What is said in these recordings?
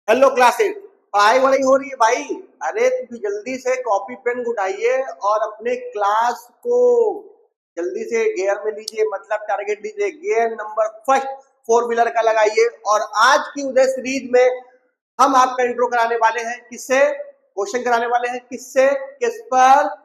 Hello classes. पढ़ाई वढ़ाई हो रही है भाई। अरे तुम जल्दी से कॉपी पेन उठाइए और अपने क्लास को जल्दी से गियर में लीजिए, मतलब टारगेट लीजिए। Gear number first four wheeler का लगाइए। और आज की उदय सीरीज में हम आपका इंट्रो कराने वाले हैं। किससे? क्वेश्चन कराने वाले हैं। किससे? किस पर?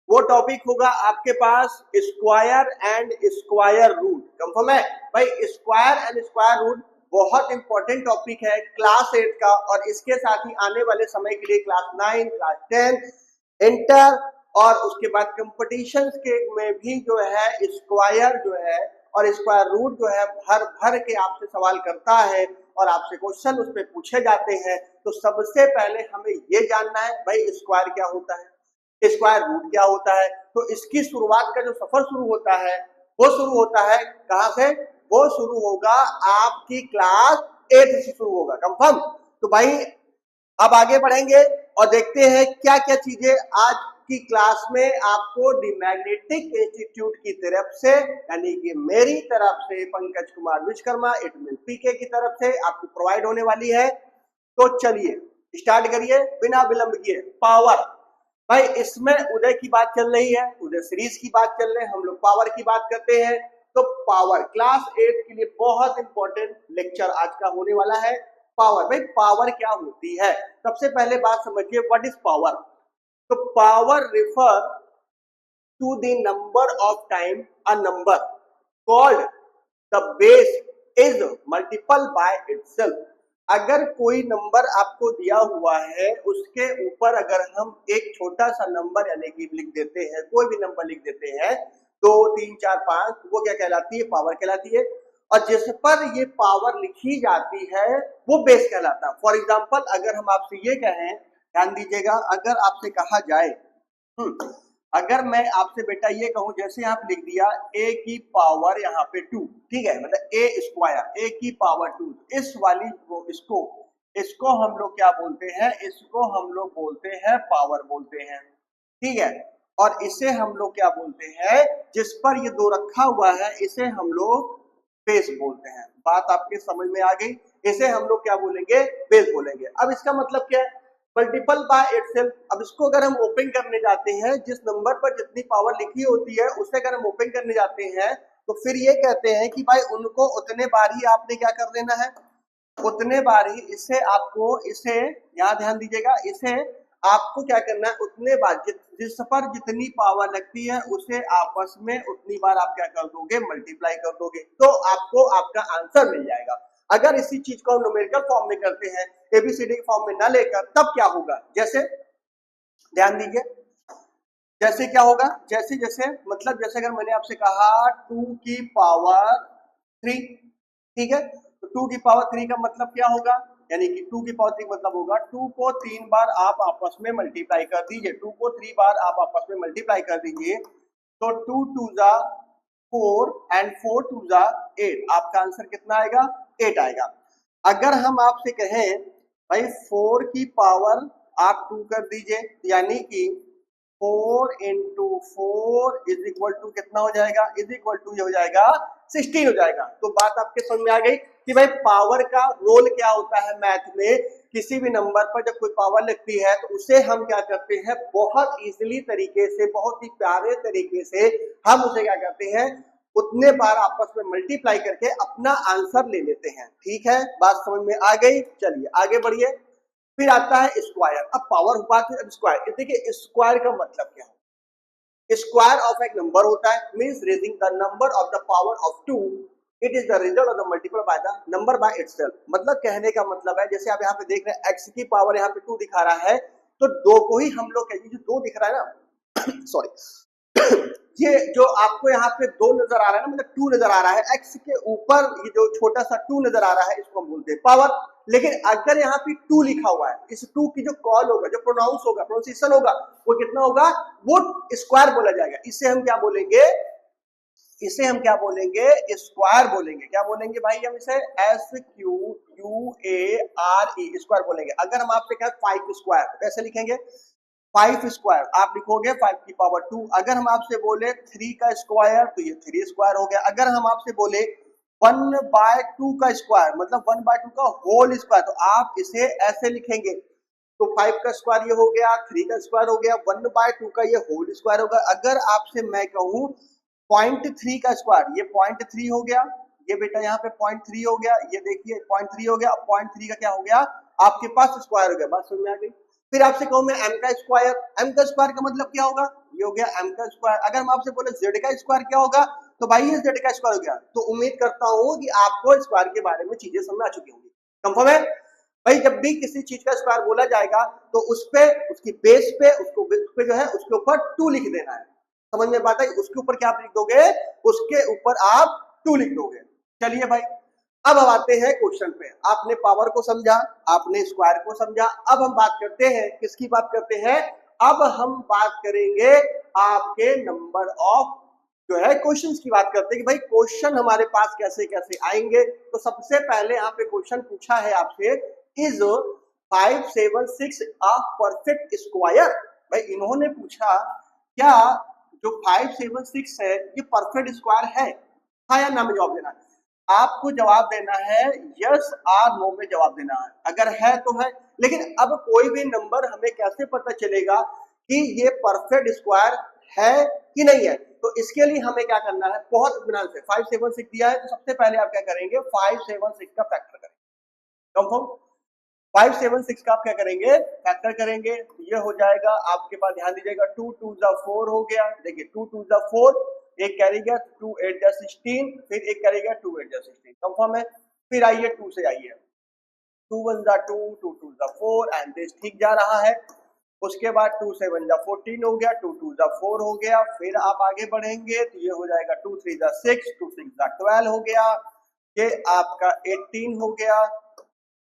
वो टॉपिक होगा आपके पास square and square root. Confirm है भाई? स्क्वायर एंड स्क्वायर रूट बहुत इंपॉर्टेंट टॉपिक है क्लास 8 का, और इसके साथ ही आने वाले समय के लिए क्लास 9, क्लास 10, इंटर और उसके बाद कंपटीशन के में भी जो है स्क्वायर जो है और स्क्वायर रूट जो है भर भर के आपसे सवाल करता है और आपसे क्वेश्चन उसमें पूछे जाते हैं। तो सबसे पहले हमें ये जानना है भाई स्क्वायर क्या होता है, स्क्वायर रूट क्या होता है। तो इसकी शुरुआत का जो सफर शुरू होता है वो शुरू होता है कहां से? वो शुरू होगा आपकी क्लास 8 से शुरू होगा। कंफर्म? तो भाई अब आगे बढ़ेंगे और देखते हैं क्या क्या चीजें आज की क्लास में आपको दी मैग्नेटिक इंस्टीट्यूट की तरफ से, यानी कि मेरी तरफ से पंकज कुमार विश्वकर्मा इट मीन पीके की तरफ से आपको प्रोवाइड होने वाली है। तो चलिए स्टार्ट करिए बिना विलंब किए। पावर। भाई इसमें उदय की बात चल रही है, उदय सीरीज की बात चल रही है, हम लोग पावर की बात करते हैं। तो पावर क्लास 8 के लिए बहुत इंपॉर्टेंट लेक्चर आज का होने वाला है। पावर। भाई पावर क्या होती है? सबसे पहले बात समझिए व्हाट इज पावर। तो power refer to the number of time a number called the base is multiple by itself. अगर कोई नंबर आपको दिया हुआ है उसके ऊपर अगर हम एक छोटा सा नंबर यानी कि लिख देते हैं, कोई भी नंबर लिख देते हैं 2 3 4 5, वो क्या कहलाती है? पावर कहलाती है। और जिस पर ये पावर लिखी जाती है वो बेस कहलाता है। फॉर एग्जाम्पल अगर हम आपसे ये कहें, ध्यान दीजिएगा, अगर आपसे कहा जाए अगर मैं आपसे बेटा ये कहूं, जैसे यहाँ पे लिख दिया a की पावर यहाँ पे 2, ठीक है, मतलब a स्क्वायर, a की पावर 2, इस वाली को इसको हम लोग क्या बोलते हैं? इसको हम लोग बोलते हैं पावर बोलते हैं, ठीक है। और इसे हम लोग क्या बोलते हैं? जिस पर ये 2 रखा हुआ है इसे हम लोग बेस बोलते हैं। बात आपके समझ में आ गई? इसे हम लोग क्या बोलेंगे? बेस बोलेंगे। अब इसका मतलब क्या है? Multiple by itself. अब इसको अगर हम ओपन करने जाते हैं, जिस नंबर पर जितनी पावर लिखी होती है उसे अगर हम ओपन करने जाते हैं तो फिर ये कहते हैं कि भाई उनको उतने बार ही आपने क्या कर देना है, उतने बार ही इसे आपको, इसे यहाँ ध्यान दीजिएगा, इसे आपको क्या करना है, उतने बार जिस पर जितनी पावर लगती है उसे आपस में उतनी बार आप क्या कर दोगे? मल्टीप्लाई कर दोगे, तो आपको आपका आंसर मिल जाएगा। अगर इसी चीज को हम न्यूमेरिकल फॉर्म में करते हैं, एबीसीडी फॉर्म में ना लेकर, तब क्या होगा? जैसे ध्यान दीजिए, जैसे क्या होगा? जैसे जैसे मतलब जैसे अगर मैंने आपसे कहा 2 की पावर 3, ठीक है, तो 2 की पावर 3 का मतलब क्या होगा? यानी कि 2 की पावर 3 मतलब होगा 2 को 3 बार आप आपस में मल्टीप्लाई कर दीजिए, 2 को 3 बार आप आपस में मल्टीप्लाई कर दीजिए, तो 2 2 जा 4 एंड 4 2 जा 8, आपका आंसर कितना आएगा? 8 आएगा। अगर हम आपसे कहें भाई 4 की पावर आप 2 कर दीजिए, यानी कि 4 इंटू 4 इज इक्वल टू कितना हो जाएगा? इज इक्वल टू ये हो जाएगा 16 हो जाएगा। तो बात आपके समझ में आ गई कि भाई पावर का रोल क्या होता है मैथ में। किसी भी नंबर पर जब कोई पावर लगती है तो उसे हम क्या करते हैं? बहुत इजीली तरीके से, बहुत ही प्यारे तरीके से हम उसे क्या करते हैं? उतने बार आपस में मल्टीप्लाई करके अपना आंसर ले लेते हैं। ठीक है, बात समझ में आ गई? चलिए आगे बढ़िए। फिर आता है स्क्वायर। अब पावर हुआ थे, अब स्क्वायर। देखिए स्क्वायर का मतलब क्या है? स्क्वायर ऑफ एक नंबर होता है, means raising the number of the power of 2, it is the result of the multiple by the number by itself. मतलब कहने का मतलब है, जैसे आप यहाँ पे देख रहे हैं x की पावर यहाँ पे 2 दिखा रहा है, तो 2 को ही हम लोग कहेंगे, जो 2 दिख रहा है ना सॉरी ये जो आपको यहाँ पे 2 नजर आ रहा है ना, मतलब 2 नजर आ रहा है, x के ऊपर ये जो छोटा सा 2 नजर आ रहा है, इसको हम बोलते हैं पावर। लेकिन अगर यहाँ पे 2 लिखा हुआ है, इस 2 की जो कॉल होगा, जो प्रोनाउंस होगा, प्रोनाउंसिएशन होगा, वो कितना होगा? वो स्क्वायर बोला जाएगा। इसे हम क्या बोलेंगे? इसे हम क्या बोलेंगे? स्क्वायर बोलेंगे। क्या बोलेंगे भाई? हम इसे SQUARE स्क्वायर बोलेंगे। अगर हम आपसे कहें 5 स्क्वायर, कैसे लिखेंगे? 5 स्क्वायर आप लिखोगे 5 की पावर 2। अगर हम आपसे बोले 3 का स्क्वायर, तो ये 3 स्क्वायर हो गया। अगर हम आपसे बोले 1/2 का स्क्वायर मतलब 1/2 का होल स्क्वायर, तो आप इसे ऐसे लिखेंगे। तो 5 का स्क्वायर ये हो गया, 3 का स्क्वायर हो गया, 1/2 का ये होल स्क्वायर होगा। अगर आपसे मैं कहूँ 0.3 का स्क्वायर, ये 0.3 हो गया, ये बेटा यहाँ पे 0.3 हो गया, ये देखिए 0.3 हो गया। अब 0.3 का क्या हो गया आपके पास स्क्वायर हो गया। बात समझ में आ गई। फिर आपसे कहूँ मैं m का स्क्वायर, m का स्क्वायर का मतलब क्या होगा, ये हो गया m का स्क्वायर। अगर हम आपसे बोले z का स्क्वायर क्या होगा, तो भाई ये z का स्क्वायर हो गया। तो उम्मीद करता हूँ कि आपको स्क्वायर के बारे में चीजें समझ आ चुकी होंगी। कंफर्म है भाई। जब भी किसी चीज का स्क्वायर बोला जाएगा तो उस पे उसकी बेस पे उसको उस पे जो है उसके ऊपर 2 लिख देना है। समझ में बात है। उसके ऊपर क्या आप लिख दोगे, उसके ऊपर आप 2 लिख दोगे। चलिए भाई, अब हम आते हैं क्वेश्चन पे। आपने पावर को समझा, आपने स्क्वायर को समझा। अब हम बात करते हैं, किसकी बात करते हैं, अब हम बात करेंगे आपके नंबर ऑफ जो है क्वेश्चंस की बात करते हैं कि भाई क्वेश्चन हमारे पास कैसे कैसे आएंगे। तो सबसे पहले यहाँ पे क्वेश्चन पूछा है आपसे, इज 576 अ परफेक्ट स्क्वायर। भाई इन्होंने पूछा क्या जो 576 है ये परफेक्ट स्क्वायर है, हाँ या ना में जवाब देना है। आपको जवाब देना है यस और नो में जवाब देना है। अगर है तो है, लेकिन अब कोई भी नंबर हमें कैसे पता चलेगा कि ये परफेक्ट स्क्वायर है कि नहीं है। तो इसके लिए हमें क्या करना है, बहुत इत्मीनान से 576 दिया है तो सबसे पहले आप क्या करेंगे 576 का फैक्टर करेंगे। कंफर्म 576 का आप क्या करेंगे फैक्टर करेंगे। तो ये हो जाएगा आपके पास, ध्यान दीजिएगा 2 2 4 हो गया। देखिए 2 2 4, एक कैरी गया 2 8 16, फिर एक कैरी गया 2 8 16। कंफर्म है। फिर आइए 2 से आइए, 2 1 2 2 2 4 एंड दिस ठीक जा रहा है। उसके बाद 2 7 14 हो गया, 2 2 4 हो गया। फिर आप आगे बढ़ेंगे तो ये हो जाएगा 2 3 6, 2 6 12 हो गया। ये आपका 18 हो गया,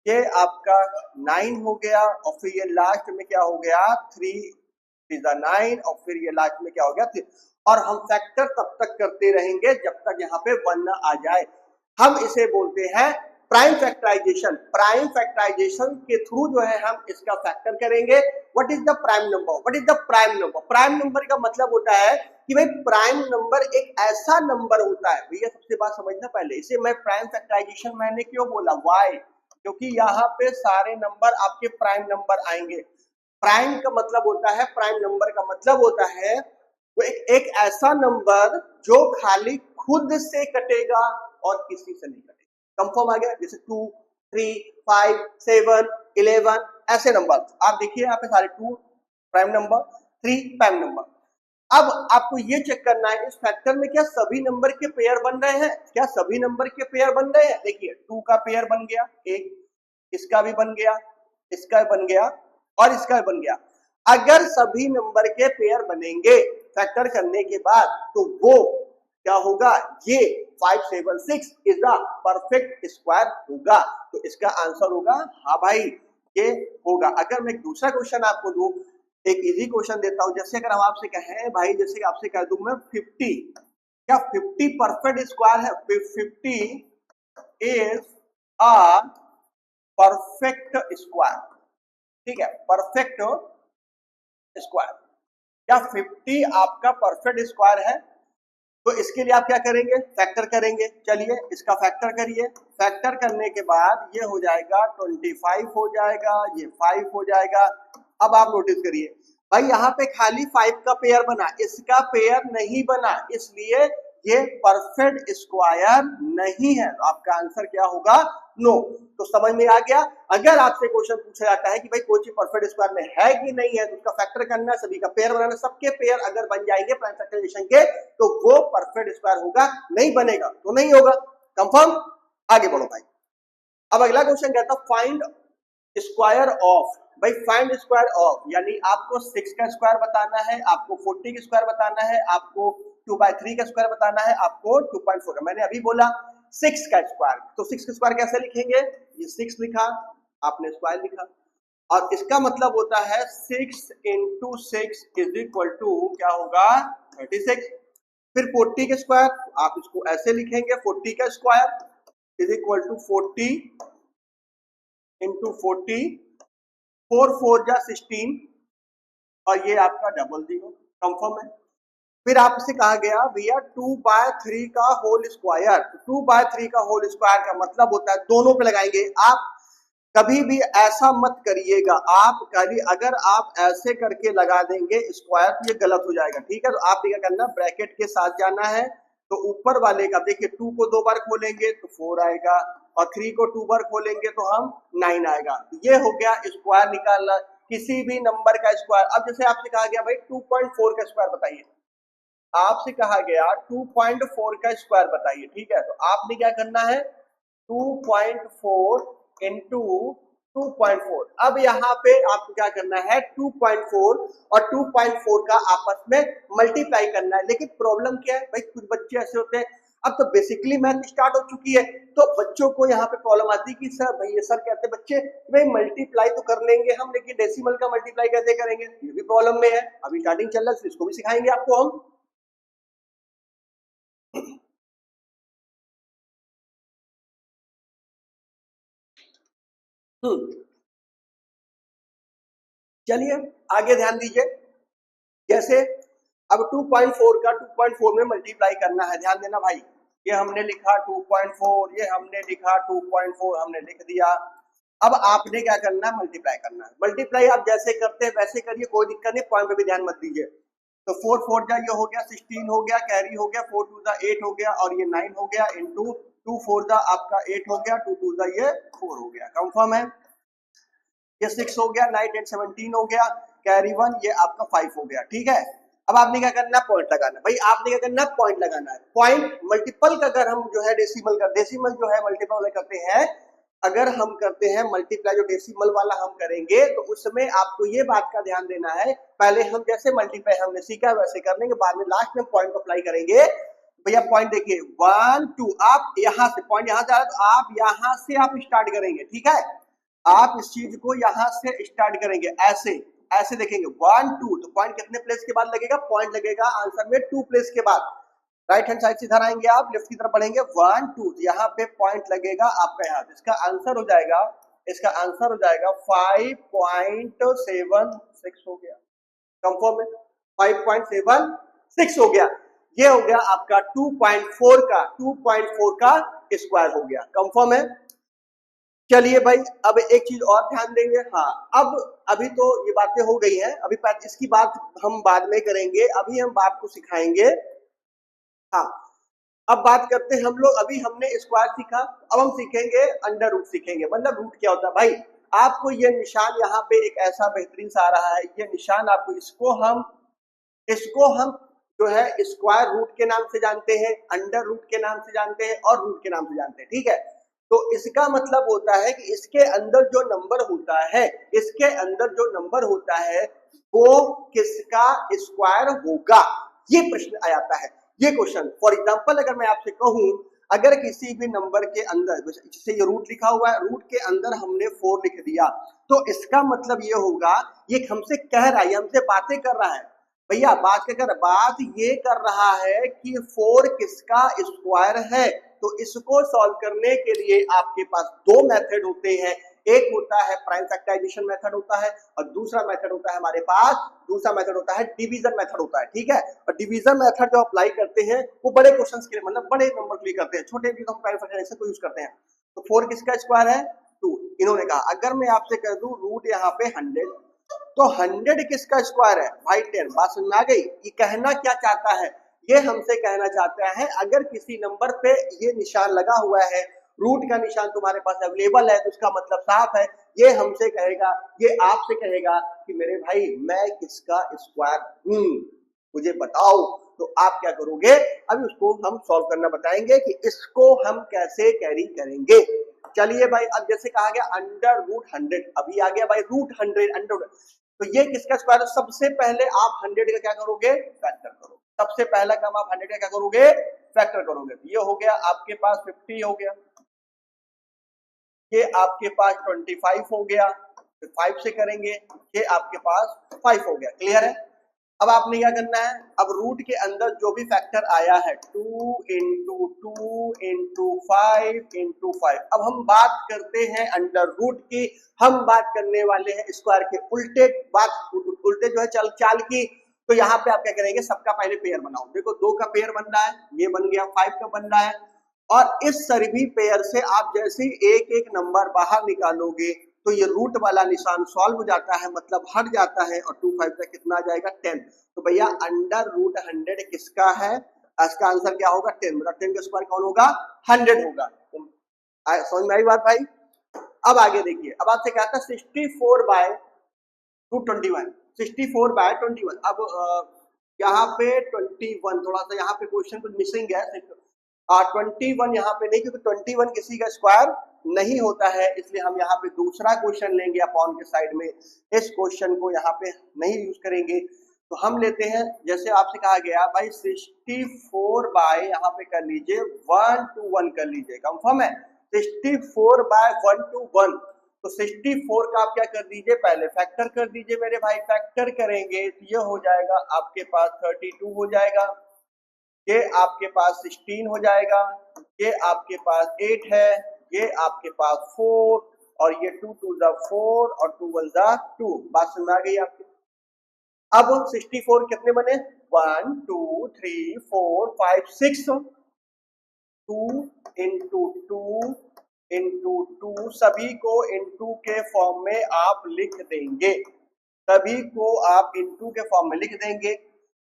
ये आपका 9 हो गया, और फिर ये लास्ट में क्या हो गया 3 9, और फिर ये लास्ट में क्या हो गया 3। और हम फैक्टर तब तक करते रहेंगे जब तक यहाँ पे 1 ना आ जाए। हम इसे बोलते हैं प्राइम फैक्टराइजेशन। प्राइम फैक्टराइजेशन के थ्रू जो है हम इसका फैक्टर करेंगे। What is the prime number, what is the prime number. Prime number का मतलब होता है कि भाई प्राइम नंबर एक ऐसा नंबर होता है, भैया सबसे बात समझना पहले, इसे मैं प्राइम फैक्टराइजेशन मैंने क्यों बोला, वाई, क्योंकि यहाँ पे सारे नंबर आपके प्राइम नंबर आएंगे। प्राइम का मतलब होता है, प्राइम नंबर का मतलब होता है वो एक ऐसा नंबर जो खाली खुद से कटेगा और किसी से नहीं कटेगा। कंफर्म आ गया। जैसे 2 3 5 7 11 ऐसे नंबर आप देखिए यहाँ पे सारे 2 प्राइम नंबर, 3 प्राइम नंबर। अब आपको ये चेक करना है इस फैक्टर में क्या सभी नंबर के पेयर बन रहे हैं, क्या सभी नंबर के पेयर बन रहे हैं। देखिए 2 का पेयर बन गया, एक इसका भी बन गया, इसका भी बन गया, और इसका भी बन गया। अगर सभी नंबर के पेयर बनेंगे फैक्टर करने के बाद तो वो क्या होगा, ये 576 इज द परफेक्ट स्क्वायर होगा। तो इसका आंसर होगा हाँ भाई ये होगा। अगर मैं दूसरा क्वेश्चन आपको दूं, एक इजी क्वेश्चन देता हूं, जैसे अगर हम आपसे कहें भाई, जैसे आपसे कह दूं मैं 50, क्या 50 परफेक्ट स्क्वायर है, 50 इज अ परफेक्ट स्क्वायर। ठीक है, परफेक्ट स्क्वायर, क्या 50 आपका परफेक्ट स्क्वायर है। तो इसके लिए आप क्या करेंगे फैक्टर करेंगे। चलिए इसका फैक्टर करिए। फैक्टर करने के बाद ये हो जाएगा 25 हो जाएगा, ये 5 हो जाएगा। अब आप नोटिस करिए भाई यहाँ पे खाली 5 का पेयर बना, इसका पेयर नहीं बना, इसलिए ये परफेक्ट स्क्वायर नहीं है। तो आपका आंसर क्या होगा, नो। तो समझ में आ गया। अगर आपसे क्वेश्चन पूछा जाता है कि भाई कोई चीज परफेक्ट स्क्वायर में है कि नहीं है, तो उसका फैक्टर करना, सभी का पेयर बनाना, सबके पेयर अगर बन जाएंगे प्राइम फैक्टराइजेशन के तो वो परफेक्ट स्क्वायर होगा, नहीं बनेगा तो नहीं होगा। कंफर्म। आगे बढ़ो भाई। अब अगला क्वेश्चन कहता फाइंड स्क्वायर ऑफ। भाई फाइंड स्क्वायर ऑफ यानी आपको 6 का स्क्वायर बताना है, आपको 40 का स्क्वायर बताना है, आपको 2/3 का स्क्वायर बताना है, आपको 2.4 का। मैंने अभी बोला 6 का स्क्वायर, तो 6 का स्क्वायर कैसे लिखेंगे, ये 6 लिखा, आपने स्क्वायर लिखा, और इसका मतलब होता है 6 इंटू 6 इज इक्वल टू क्या होगा 36। फिर 40 का स्क्वायर आप इसको ऐसे लिखेंगे, 40 का square is equal to 40 into 40, 4 4 जा 16, और ये आपका डबल दी हो। कंफर्म है। फिर आपसे कहा गया भैया 2/3 का होल स्क्वायर। 2/3 का होल स्क्वायर का मतलब होता है दोनों पे लगाएंगे। आप कभी भी ऐसा मत करिएगा, आप कभी अगर आप ऐसे करके लगा देंगे स्क्वायर तो ये गलत हो जाएगा, ठीक है। तो आप क्या करना, ब्रैकेट के साथ जाना है। तो ऊपर वाले का देखिए 2 को 2 बार खोलेंगे तो 4 आएगा, और 3 को 2 बार खोलेंगे तो हम 9 आएगा। तो ये हो गया स्क्वायर निकालना किसी भी नंबर का स्क्वायर। अब जैसे आपसे कहा गया भाई 2.4 का स्क्वायर बताइए, आपसे कहा गया 2.4 का स्क्वायर बताइए, ठीक है। तो आपने क्या करना है, 2.4 इंटू 2.4। अब यहाँ पे आपको क्या करना है, 2.4 और 2.4 का आपस में मल्टीप्लाई करना है। लेकिन प्रॉब्लम क्या है भाई, कुछ बच्चे ऐसे होते हैं, अब तो बेसिकली मैथ स्टार्ट हो चुकी है, तो बच्चों को यहाँ पे प्रॉब्लम आती है कि सर भैया, सर कहते हैं बच्चे भाई मल्टीप्लाई तो कर लेंगे हम, लेकिन डेसिमल का मल्टीप्लाई कैसे करेंगे, ये भी प्रॉब्लम में है। अभी स्टार्टिंग चल रहा है, इसको भी सिखाएंगे आपको हम। चलिए आगे ध्यान दीजिए। जैसे अब 2.4 का 2.4 में मल्टीप्लाई करना है, ध्यान देना भाई। ये हमने लिखा 2.4, ये हमने लिखा 2.4, हमने लिख दिया। अब आपने क्या करना है, मल्टीप्लाई करना है। मल्टीप्लाई आप जैसे करते हैं वैसे करिए, कोई दिक्कत नहीं, पॉइंट पे भी ध्यान मत दीजिए। तो 4 4 जा ये हो गया 16 हो गया, कैरी हो गया, 4 2 जा 8 हो गया, और ये 9 हो गया, इंटू 2 4 जा आपका 8 हो गया, 2 2 जा ये 4 हो गया। कंफर्म है, ये 6 हो गया, 9 10 17 हो गया, कैरी 1 ये आपका 5 हो गया, ठीक है। अब आपने क्या करना है, पॉइंट लगाना है भाई। आपने क्या करना है, पॉइंट लगाना है। पॉइंट मल्टीपल का अगर हम जो है डेसिमल का, डेसिमल जो है मल्टीपल करते हैं, अगर हम करते हैं मल्टीप्लाई जो डेसिमल वाला हम करेंगे, तो उसमें आपको ये बात का ध्यान देना है, पहले हम जैसे मल्टीप्लाई हमने सीखा वैसे कर लेंगे, बाद में लास्ट में पॉइंट को अप्लाई करेंगे। भैया पॉइंट देखिए 1 2, आप यहां से पॉइंट यहां जा रहा है तो आप यहां से आप स्टार्ट करेंगे, ठीक है। आप इस चीज को यहां से स्टार्ट करेंगे, ऐसे ऐसे देखेंगे 1 2, तो पॉइंट कितने प्लेस के बाद लगेगा, पॉइंट लगेगा आंसर में 2 प्लेस के बाद। राइट हैंड साइड से इधर आएंगे, आप लेफ्ट की तरफ बढ़ेंगे 1 2, यहाँ पे पॉइंट लगेगा आपका यहाँ। इसका आंसर हो जाएगा, इसका आंसर हो जाएगा 5.76 हो गया। कंफर्म है, 5.76 हो गया। ये हो गया आपका 2.4 का, 2.4 का स्क्वायर हो गया। कंफर्म है। चलिए भाई अब एक चीज और ध्यान देंगे। हाँ, अब अभी तो ये बातें हो गई हैं, अभी इसकी बात हम बाद में करेंगे, अभी हम बात को सिखाएंगे। हाँ, अब बात करते हैं हम लोग, अभी हमने स्क्वायर सीखा, अब हम सीखेंगे अंडर रूट सीखेंगे। मतलब रूट क्या होता है भाई, आपको ये निशान यहाँ पे एक ऐसा बेहतरीन सा आ रहा है, ये निशान आपको, इसको हम जो है स्क्वायर रूट के नाम से जानते हैं, अंडर रूट के नाम से जानते हैं, और रूट के नाम से जानते हैं, ठीक है। तो इसका मतलब होता है कि इसके अंदर जो नंबर होता है, इसके अंदर जो नंबर होता है वो किसका स्क्वायर होगा, ये प्रश्न आ जाता है। ये क्वेश्चन फॉर एग्जांपल अगर मैं आपसे कहूं, अगर किसी भी नंबर के अंदर, जैसे ये रूट लिखा हुआ है, रूट के अंदर हमने 4 लिख दिया, तो इसका मतलब ये होगा, ये हमसे कह रहा है, हमसे बातें कर रहा है भैया, बात ये कर रहा है कि 4 किसका स्क्वायर है। तो इसको सॉल्व करने के लिए आपके पास 2 मेथड होते हैं, एक होता है प्राइम फैक्टराइजेशन मेथड होता है, और दूसरा मेथड होता है हमारे पास, दूसरा मेथड होता है डिवीजन मेथड होता है, ठीक है। और डिवीजन मेथड जो अप्लाई करते हैं वो बड़े क्वेश्चंस के लिए, मतलब बड़े नंबर के लिए करते हैं, छोटे भी तो हम प्राइम फैक्टराइजेशन को यूज करते हैं। तो 4 किसका स्क्वायर है, 2। इन्होंने कहा अगर मैं आपसे कह दूं रूट यहाँ पे 100, तो 100 किसका स्क्वायर है भाई, 10। बात समझ में आ गई, ये कहना क्या चाहता है, ये हमसे कहना चाहता है अगर किसी नंबर पे ये निशान लगा हुआ है, रूट का निशान तुम्हारे पास अवेलेबल है, तो उसका मतलब साफ है, ये हमसे कहेगा, ये आपसे कहेगा कि मेरे भाई मैं किसका स्क्वायर हूं, मुझे बताओ। तो आप क्या करोगे, अभी उसको हम सॉल्व करना बताएंगे कि इसको हम कैसे कैरी करेंगे। चलिए भाई, अब जैसे कहा गया अंडर रूट 100, अभी आ गया भाई रूट 100 अंडर, तो ये किसका स्क्वायर है। सबसे पहले आप 100 का क्या करोगे, फैक्टर करोगे। सबसे पहला काम आप 100 का क्या करोगे, फैक्टर करोगे। तो ये हो गया आपके पास 50 हो गया, ये आपके पास 25 हो गया, फिर 5 से करेंगे, ये आपके पास 5 हो गया। क्लियर है। अब आपने क्या करना है, अब रूट के अंदर जो भी फैक्टर आया है 2 इंटू 2 इंटू 5 इंटू 5। अब हम बात करते हैं अंडर रूट की, हम बात करने वाले हैं स्क्वायर के उल्टे, बात उल्टे जो है चाल की। तो यहाँ पे आप क्या करेंगे, सबका पहले पेयर बनाओ। देखो 2 का पेयर बन रहा है, ये बन गया, 5 का बन रहा है, और इस सभी पेयर से आप जैसे एक एक नंबर बाहर निकालोगे तो ये रूट वाला निशान सॉल्व हो जाता है, मतलब हट जाता है, और 2 5 तक कितना आ जाएगा 10। तो भैया अंडर रूट 100 किसका है, इसका आंसर क्या होगा 10, मतलब 10 का स्क्वायर कौन होगा 100 होगा। समझ में आई बात भाई। अब आगे देखिए, अब आपसे क्या था 64/221, 64/21। अब यहाँ पे 21 थोड़ा सा यहाँ पे क्वेश्चन कुछ मिसिंग है, 21 यहाँ पे नहीं, क्योंकि 21 किसी का स्क्वायर नहीं होता है, इसलिए हम यहाँ पे दूसरा क्वेश्चन लेंगे अपॉन के साइड में, इस क्वेश्चन को यहाँ पे नहीं यूज करेंगे। तो हम लेते हैं, जैसे आपसे कहा गया भाई 64 बाय यहाँ पे कर लीजिए 1 to 1 कर लीजिए, कंफर्म है 64/1 to 1। तो 64 का आप क्या कर दीजिए, पहले फैक्टर कर दीजिए मेरे भाई, फैक्टर करेंगे तो ये हो जाएगा आपके पास 32 हो जाएगा, ये आपके पास 16 हो जाएगा, ये आपके पास 8 है, ये आपके पास 4, और ये 2 2 ज़ा 4 और 2 1 ज़ा 2। बात समझ आ गई आपकी। अब 64 कितने बने, 1 2 3 4 5 6, 2 इंटू 2 इंटू 2, सभी को इंटू के फॉर्म में आप लिख देंगे, सभी को आप इंटू के फॉर्म में लिख देंगे।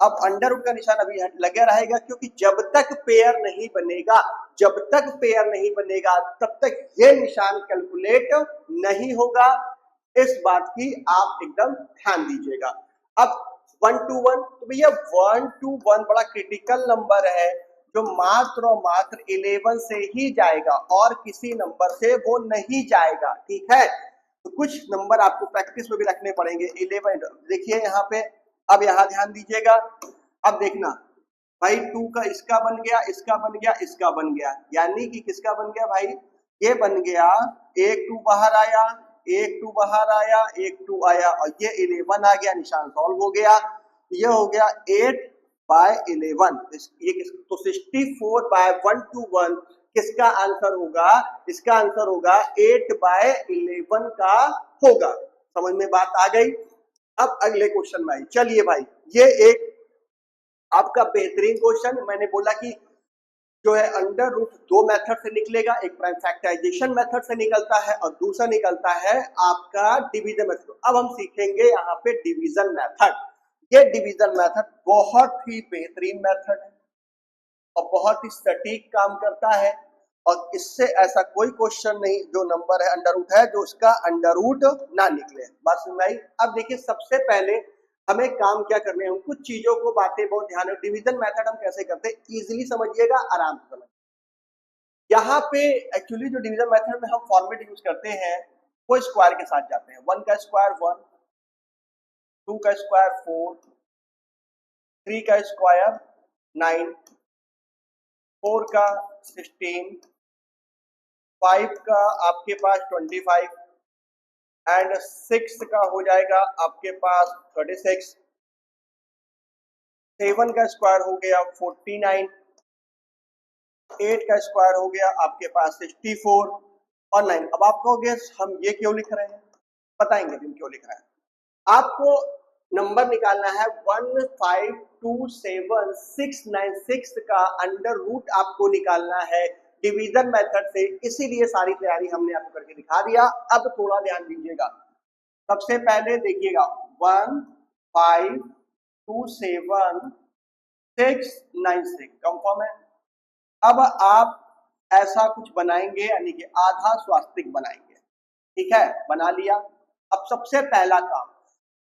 अब अंडर रूट का निशान अभी लगे रहेगा, क्योंकि जब तक पेयर नहीं बनेगा, जब तक पेयर नहीं बनेगा तब तक ये निशान कैलकुलेट नहीं होगा, इस बात की आप एकदम ध्यान दीजिएगा। अब 1 to 1, तो भैया 1 to 1 बड़ा क्रिटिकल नंबर है, जो मात्र और मात्र 11 से ही जाएगा और किसी नंबर से वो नहीं जाएगा, ठीक है। तो कुछ नंबर आपको प्रैक्टिस में भी रखने पड़ेंगे। 11 देखिए यहाँ पे, अब यहाँ ध्यान दीजिएगा, अब देखना भाई 2 का इसका बन गया, इसका बन गया, इसका बन गया, यानी कि किसका बन गया भाई, ये बन गया, एक 2 बाहर आया, एक 2 बाहर आया, एक 2 आया, और ये 11 आ गया, निशान सॉल्व हो गया, ये हो गया 8/11। ये तो 64/1 to 1 किसका आंसर होगा, इसका आंसर होगा 8/11 का होगा। समझ में बात आ गई। अब अगले क्वेश्चन में आई, चलिए भाई, ये एक आपका बेहतरीन क्वेश्चन, मैंने बोला कि जो है अंडर रूट 2 मेथड से निकलेगा, एक प्राइम फैक्टराइजेशन मेथड से निकलता है और दूसरा निकलता है आपका डिवीजन मेथड। अब हम सीखेंगे यहाँ पे डिवीजन मेथड। ये डिवीजन मेथड बहुत ही बेहतरीन मेथड है और बहुत ही सटीक काम करता है, और इससे ऐसा कोई क्वेश्चन नहीं जो नंबर है अंडर रूट है जो उसका अंडर रूट ना निकले। बात समझ में आई। अब देखिए, सबसे पहले हमें काम क्या करने हैं, कुछ चीजों को बातें बहुत ध्यान है। डिवीजन मेथड हम कैसे करते हैं, इजीली समझिएगा, आराम से समझिए। यहाँ पे एक्चुअली जो डिवीजन मेथड में हम फॉर्मेट यूज करते हैं वो स्क्वायर के साथ जाते हैं। 1 का स्क्वायर 1, 2 का स्क्वायर 4, 3 का स्क्वायर 9, 4 का 16, 5 का आपके पास 25 एंड 6 का हो जाएगा आपके पास 36, 7 का स्क्वायर हो गया 49, 8 का स्क्वायर हो गया आपके पास 64 और 9। अब आप कहोगे हम ये क्यों लिख रहे हैं, बताएंगे हम क्यों लिख रहे हैं। आपको नंबर निकालना है 1527696 का अंडर रूट आपको निकालना है डिवीजन मेथड से, इसीलिए सारी तैयारी हमने आपको करके दिखा दिया। अब थोड़ा ध्यान दीजिएगा, सबसे पहले देखिएगा 1527696 कंफर्म है। अब आप ऐसा कुछ बनाएंगे, यानी कि आधा स्वास्तिक बनाएंगे, ठीक है, बना लिया। अब सबसे पहला काम,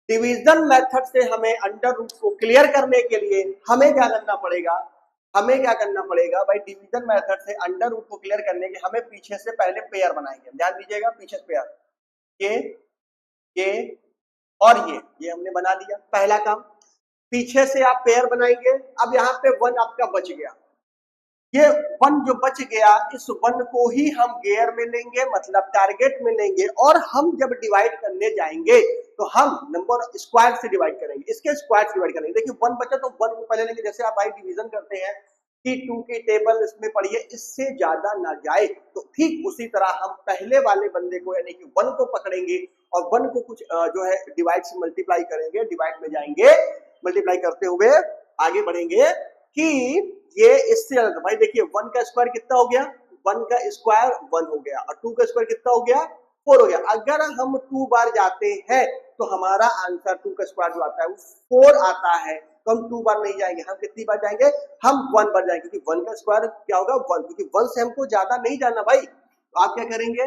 डिवीजन मेथड से हमें अंडर रूट को क्लियर करने के लिए हमें क्या करना पड़ेगा, हमें क्या करना पड़ेगा भाई, डिवीजन मेथड से अंडर रूट को क्लियर करने के हमें पीछे से पहले पेयर बनाएंगे। ध्यान दीजिएगा, पीछे से पेयर, ये और ये हमने बना दिया, पहला काम। पीछे से आप पेयर बनाएंगे। अब यहाँ पे 1 आपका बच गया, ये 1 जो बच गया, इस 1 को ही हम गियर में लेंगे, मतलब टारगेट में लेंगे, और हम जब डिवाइड करने जाएंगे तो हम नंबर स्क्वायर से डिवाइड करेंगे, इसके स्क्वायर से डिवाइड करेंगे। देखिए 1 बचा तो 1 को पहले लेंगे, जैसे आप भाई डिवीजन करते हैं कि 2 की टेबल इसमें पढ़िए, इससे ज्यादा ना जाए, तो ठीक उसी तरह हम पहले वाले बंदे को यानी कि 1 को पकड़ेंगे और 1 को कुछ जो है डिवाइड से मल्टीप्लाई करेंगे, डिवाइड में जाएंगे मल्टीप्लाई करते हुए आगे बढ़ेंगे कि ये इससे अलग। भाई देखिए 1 का स्क्वायर कितना हो गया, 1 का स्क्वायर 1 हो गया, और 2 का स्क्वायर कितना हो गया, 4 हो गया। अगर हम 2 बार जाते हैं तो हमारा आंसर 2 का स्क्वायर जो आता है वो 4 आता है। तो हम 2 बार नहीं जाएंगे, हम कितनी बार जाएंगे, हम 1 बार जाएंगे, क्योंकि 1 का स्क्वायर क्या होगा 1, क्योंकि 1 से हमको ज्यादा नहीं जाना भाई। तो आप क्या करेंगे,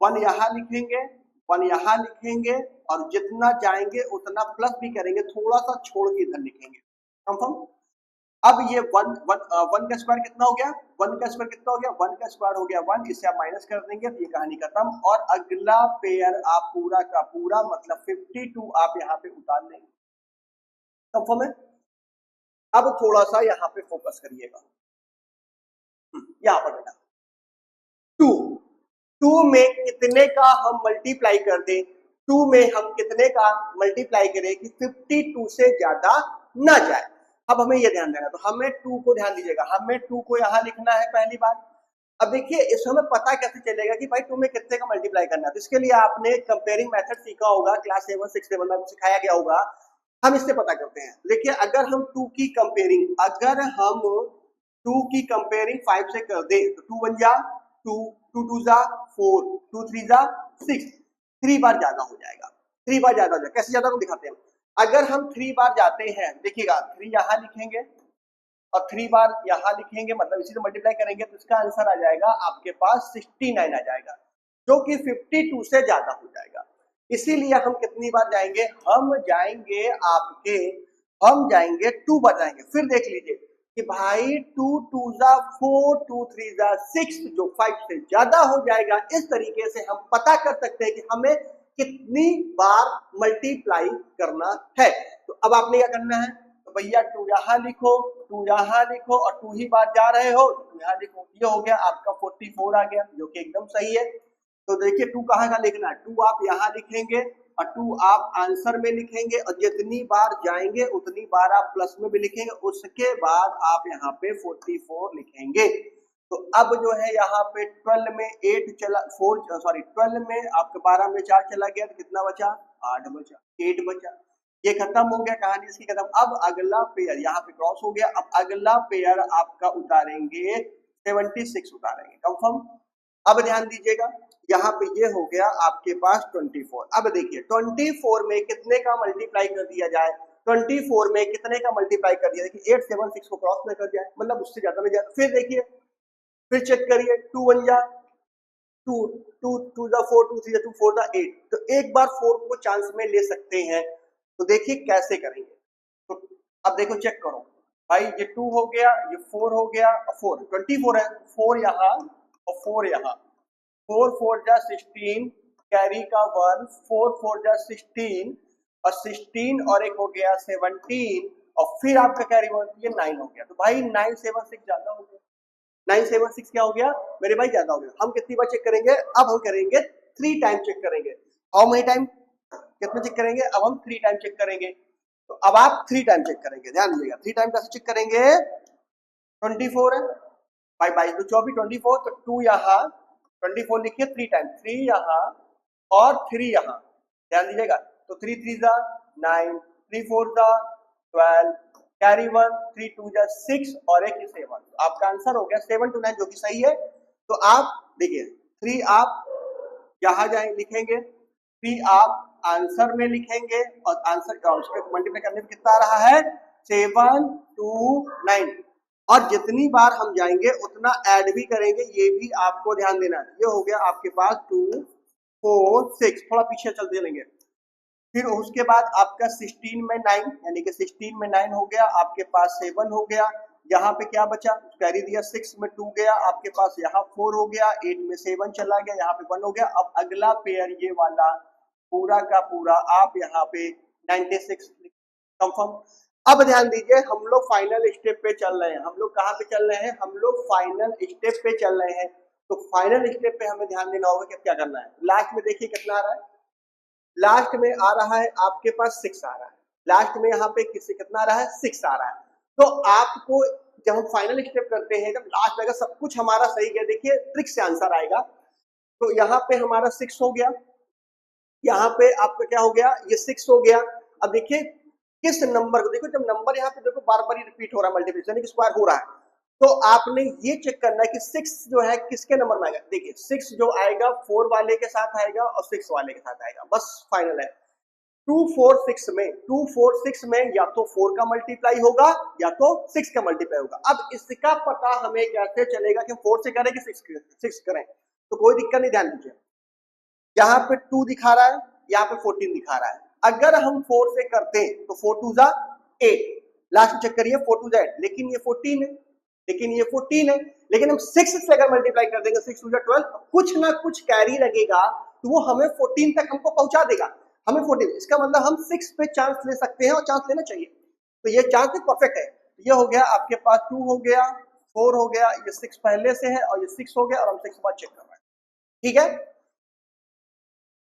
1 यहाँ लिखेंगे, 1 यहाँ लिखेंगे, और जितना जाएंगे उतना प्लस भी करेंगे, थोड़ा सा छोड़ के इधर लिखेंगे। कंफर्म। अब ये 1 का स्क्वायर कितना हो गया, 1 का स्क्वायर कितना हो गया, 1 का स्क्वायर हो गया 1, इससे आप माइनस कर देंगे तो ये कहानी खत्म। और अगला पेयर आप पूरा का पूरा मतलब 52 आप यहाँ पे उतार लेंगे। कंफर्म है। अब थोड़ा सा यहाँ पे फोकस करिएगा, यहाँ पर बेटा 2 में कितने का हम मल्टीप्लाई कर दें, 2 में हम कितने का मल्टीप्लाई करें कि 52 से ज्यादा ना जाए। अब हमें ये ध्यान देना, तो हमें 2 को ध्यान दीजिएगा, हमें 2 को यहाँ लिखना है पहली बार। अब देखिए इसमें हमें पता कैसे चलेगा कि भाई 2 में कितने का मल्टीप्लाई करना है, तो इसके लिए आपने कंपेयरिंग मेथड सीखा होगा, क्लास 7 6 7 में सिखाया गया होगा। हम इससे पता करते हैं। देखिए अगर हम 2 की कंपेयरिंग, अगर हम 2 की कंपेयरिंग 5 से कर दे तो 2 1 जा 2, 2 2 जा 4, 2 3 जा 6, 3 बार ज्यादा हो जाएगा, 3 बार ज्यादा हो जाएगा। कैसे ज्यादा को दिखाते हैं। अगर हम 3 बार जाते हैं, देखिएगा 3 यहाँ लिखेंगे और 3 बार यहाँ लिखेंगे, मतलब इसी से मल्टीप्लाई करेंगे तो इसका आंसर आ जाएगा आपके पास 69 आ जाएगा, जो कि 52 से ज्यादा हो जाएगा। इसीलिए हम कितनी बार जाएंगे, हम जाएंगे 2 बार जाएंगे। फिर देख लीजिए कि भाई 2 2 जा 4, 2 3 जा 6, जो 5 से ज्यादा हो जाएगा। इस तरीके से हम पता कर सकते हैं कि हमें कितनी बार मल्टीप्लाई करना है। तो अब आपने क्या करना है, तो भैया 2 यहाँ लिखो, 2 यहाँ लिखो, और 2 ही बार जा रहे हो तो यहाँ लिखो। ये हो गया आपका 44 आ गया, जो कि एकदम सही है। तो देखिए 2 कहाँ का लिखना है, 2 आप यहाँ लिखेंगे और 2 आप आंसर में लिखेंगे, और जितनी बार जाएंगे उतनी बार आप प्लस में भी लिखेंगे। उसके बाद आप यहाँ पे 44 लिखेंगे। तो अब जो है यहाँ पे 12 में 8 चला 12 में आपके 12 में 4 चला गया, तो कितना बचा, 8 बचा, 8 बचा। ये खत्म हो गया, कहानी इसकी खत्म। अब अगला पेयर यहाँ पे क्रॉस हो गया। अब अगला पेयर आपका उतारेंगे 76 उतारेंगे। कंफर्म। अब ध्यान दीजिएगा, यहाँ पे ये हो गया आपके पास 24। अब देखिए 24 में कितने का मल्टीप्लाई कर दिया जाए, 24 में कितने का मल्टीप्लाई कर दिया, देखिए 876 को क्रॉस में कर जाए, मतलब उससे ज्यादा में जाए। फिर देखिए, फिर चेक करिए, 2 1 जा 2, 2 2 जा 4, 2 3 जा 2, 4 जा 8। तो एक बार 4 को चांस में ले सकते हैं। तो देखिए कैसे करेंगे, तो अब देखो चेक करो भाई, ये 2 हो गया, ये 4 हो गया, 4 24 है, 4 यहाँ और 4 यहाँ, 4 4 जा 16, कैरी का 1, 4 4 जा 16, और 16 और एक हो गया 17, और फिर आपका कैरी 1, ये 9 हो गया। तो भाई 976 ज्यादा हो गया, 976 क्या हो गया मेरे भाई, ज्यादा हो गया। हम कितनी बार चेक करेंगे, अब हम करेंगे 3 टाइम चेक करेंगे। हाउ मेनी टाइम, कितने चेक करेंगे, अब हम 3 टाइम चेक करेंगे। तो अब आप 3 टाइम चेक करेंगे, ध्यान दीजिएगा 3 टाइम कैसे चेक करेंगे। 24 है भाई, 22 2 24, 24, तो 2 यहाँ 24 लिखिए 3 टाइम, 3 यहाँ और 3 यहाँ, ध्यान दीजिएगा। तो 3 3 जा 9, 3 4 जा 12, कैरी 1, 3 2 जा 6, और एक 7। तो आपका आंसर हो गया 7 to 9, जो कि सही है। तो आप देखिए 3 आप यहाँ जाए लिखेंगे, 3 आप आंसर में लिखेंगे, और आंसर का उसके मल्टीप्लाई करने में कितना आ रहा है, 7 2 9। और जितनी बार हम जाएंगे उतना ऐड भी करेंगे, ये भी आपको ध्यान देना है। ये हो गया आपके पास 2 4 6, थोड़ा पीछे चलते चलेंगे। फिर उसके बाद आपका 16 में 9, यानी कि 16 में 9 हो गया, आपके पास 7 हो गया। यहाँ पे क्या बचा, कैरी दिया, 6 में 2 गया, आपके पास यहाँ 4 हो गया, 8 में 7 चला गया, यहाँ पे 1 हो गया। अब अगला पेयर ये वाला पूरा का पूरा आप यहाँ पे 96 कंफर्म। अब ध्यान दीजिए, हम लोग फाइनल स्टेप पे चल रहे हैं। हम लोग कहाँ पे चल रहे हैं, हम लोग फाइनल स्टेप पे चल रहे हैं। तो फाइनल स्टेप पे हमें ध्यान देना होगा कि क्या करना है। लास्ट में देखिए कितना आ रहा है, लास्ट में आ रहा है आपके पास 6 आ रहा है, लास्ट में यहाँ पे कितना आ रहा है, 6 आ रहा है। तो आपको जब हम फाइनल स्टेप करते हैं, जब लास्ट में अगर सब कुछ हमारा सही गया, देखिए ट्रिक से आंसर आएगा। तो यहाँ पे हमारा 6 हो गया, यहाँ पे आपका क्या हो गया, ये 6 हो गया। अब देखिए किस नंबर को, देखो जब नंबर यहाँ पे देखो बार बार रिपीट हो रहा है, मल्टीप्लिकेशन यानी स्क्वायर हो रहा है, तो आपने ये चेक करना है कि 6 जो है किसके नंबर में आएगा। देखिए 6 जो आएगा 4 वाले के साथ आएगा और 6 वाले के साथ आएगा, बस फाइनल है। 2 4 6 में 2 4 6 में या तो 4 का मल्टीप्लाई होगा या तो 6 का मल्टीप्लाई होगा। अब इसका पता हमें कैसे चलेगा कि 4 से करें कि 6 करें, तो कोई दिक्कत नहीं, ध्यान दीजिए। यहाँ पे 2 दिखा रहा है, यहाँ पे 14 दिखा रहा है। अगर हम 4 से करते हैं तो 4 2 जा 8, लास्ट में चेक करिए 4 2 जा 8, लेकिन ये 14 है, लेकिन हम 6 से अगर मल्टीप्लाई कर देंगे 6 2 जा 12, कुछ ना कुछ कैरी लगेगा तो वो हमें 14 तक हमको पहुंचा देगा, हमें 14। इसका मतलब हम 6 पे चांस ले सकते हैं और चांस लेना चाहिए, तो ये चांस परफेक्ट है। ये हो गया आपके पास 2 हो गया, 4 हो गया, ये 6 पहले से है और ये 6 हो गया और हम 6 बाद चेक कर रहे हैं, ठीक है।